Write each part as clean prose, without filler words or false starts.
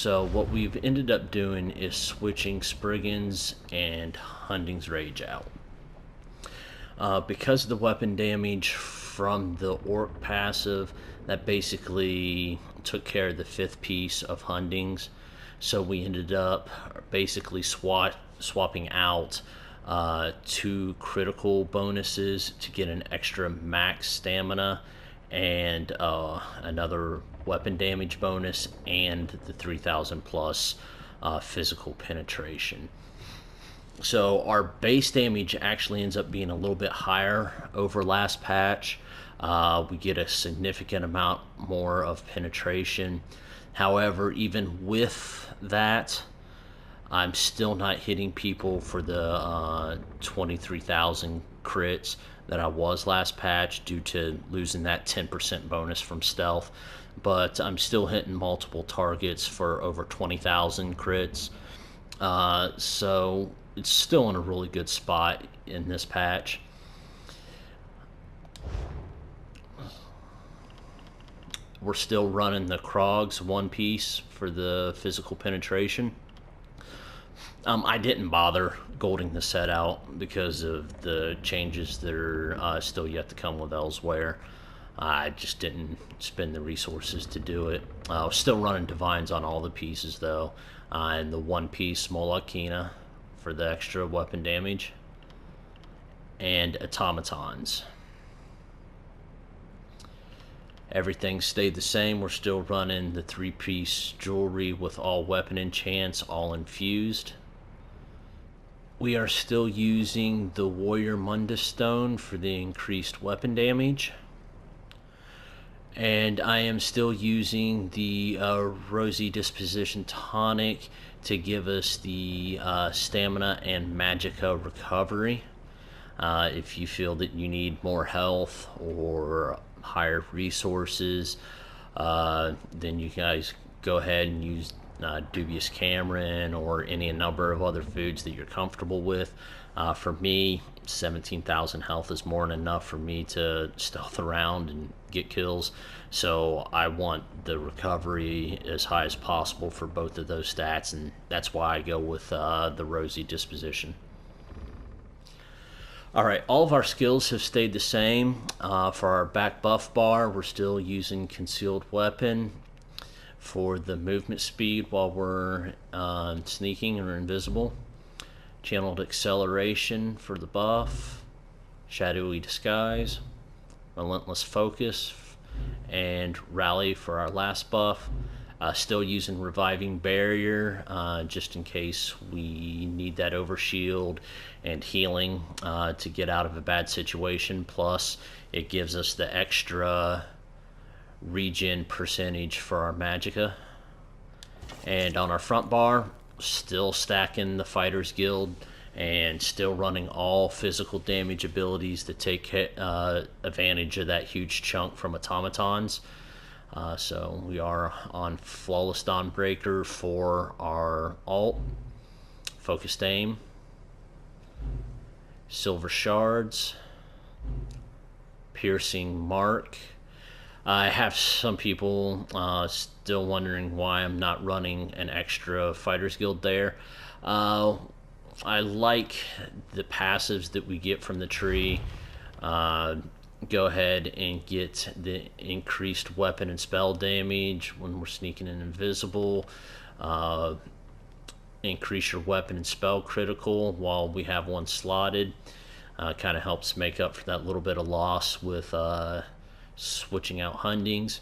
So what we've ended up doing is switching Spriggan's and Hunding's Rage out. Because of the weapon damage from the Orc passive, that basically took care of the 5th piece of Hunding's. So we ended up basically swapping out 2 critical bonuses to get an extra max stamina and another weapon damage bonus and the 3000 plus physical penetration. So our base damage actually ends up being a little bit higher over last patch. We get a significant amount more of penetration. However, even with that, I'm still not hitting people for the 23,000 crits that I was last patch due to losing that 10% bonus from stealth. But I'm still hitting multiple targets for over 20,000 crits. So it's still in a really good spot in this patch. We're still running the Krogs 1 piece for the physical penetration. I didn't bother golding the set out because of the changes that are still yet to come with Elsewhere. I just didn't spend the resources to do it. I was still running Divines on all the pieces though, and the 1 piece Molokina for the extra weapon damage, and automatons. Everything stayed the same. We're still running the 3-piece jewelry with all weapon enchants, all infused. We are still using the Warrior Mundus Stone for the increased weapon damage. And I am still using the Rosy Disposition Tonic to give us the stamina and magicka recovery. If you feel that you need more health or higher resources, then you guys go ahead and use Dubious Cameron or any number of other foods that you're comfortable with. For me, 17,000 health is more than enough for me to stealth around and get kills, so I want the recovery as high as possible for both of those stats, and that's why I go with the Rosy Disposition. Alright, all of our skills have stayed the same. For our back buff bar, we're still using Concealed Weapon for the movement speed while we're sneaking or invisible. Channeled Acceleration for the buff. Shadowy Disguise. Relentless Focus. And Rally for our last buff. Still using Reviving Barrier just in case we need that overshield and healing to get out of a bad situation. Plus, it gives us the extra regen percentage for our magicka. And on our front bar, still stacking the Fighters Guild and still running all physical damage abilities that take advantage of that huge chunk from automatons. So we are on Flawless Dawnbreaker for our alt, Focused Aim, Silver Shards, Piercing Mark. I have some people still wondering why I'm not running an extra Fighters Guild there. I like the passives that we get from the tree. Go ahead and get the increased weapon and spell damage when we're sneaking and invisible. Increase your weapon and spell critical while we have one slotted. Kind of helps make up for that little bit of loss with switching out Hundings.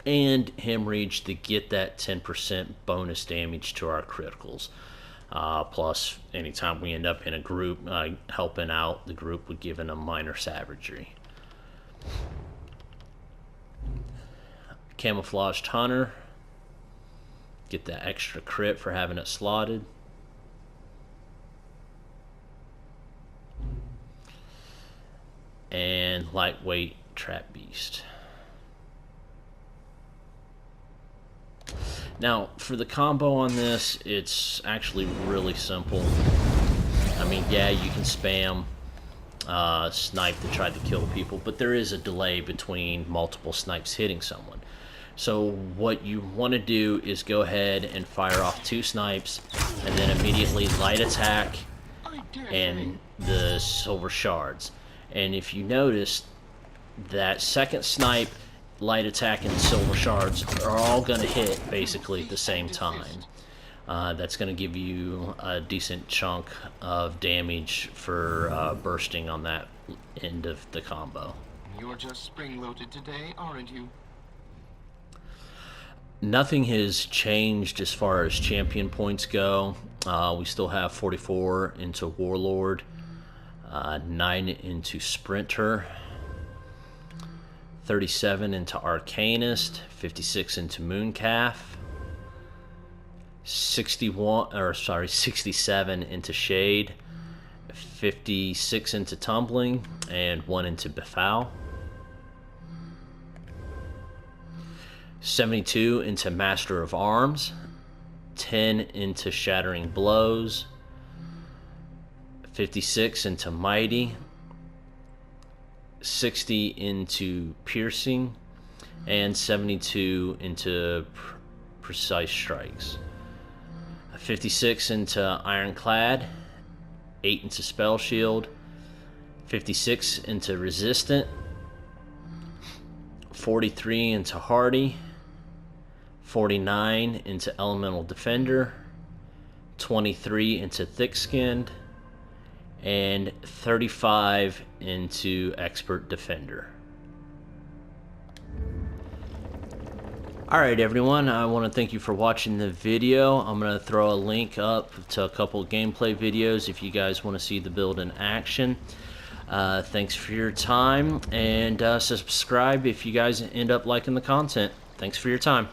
And Hemorrhage to get that 10% bonus damage to our criticals. Plus, anytime we end up in a group, helping out the group with giving them minor savagery. Camouflaged Hunter. Get that extra crit for having it slotted. And Lightweight Trap Beast. Now, for the combo on this, it's actually really simple. I mean, yeah, you can spam snipe to try to kill people, but there is a delay between multiple snipes hitting someone. So what you want to do is go ahead and fire off 2 snipes, and then immediately light attack and the silver shards. And if you notice, that second snipe, light attack, and silver shards are all going to hit basically at the same time. That's going to give you a decent chunk of damage for bursting on that end of the combo. You're just spring-loaded today, aren't you? Nothing has changed as far as champion points go. We still have 44 into Warlord, 9 into Sprinter, 37 into Arcanist, 56 into Mooncalf, 67 into Shade, 56 into Tumbling, and 1 into Befoul. 72 into Master of Arms, 10 into Shattering Blows, 56 into Mighty, 60 into Piercing, and 72 into Precise Strikes. 56 into Ironclad, 8 into Spell Shield, 56 into Resistant, 43 into Hardy, 49 into Elemental Defender, 23 into Thick-Skinned, and 35 into Expert Defender. Alright everyone, I want to thank you for watching the video. I'm going to throw a link up to a couple gameplay videos if you guys want to see the build in action. Thanks for your time, and subscribe if you guys end up liking the content. Thanks for your time.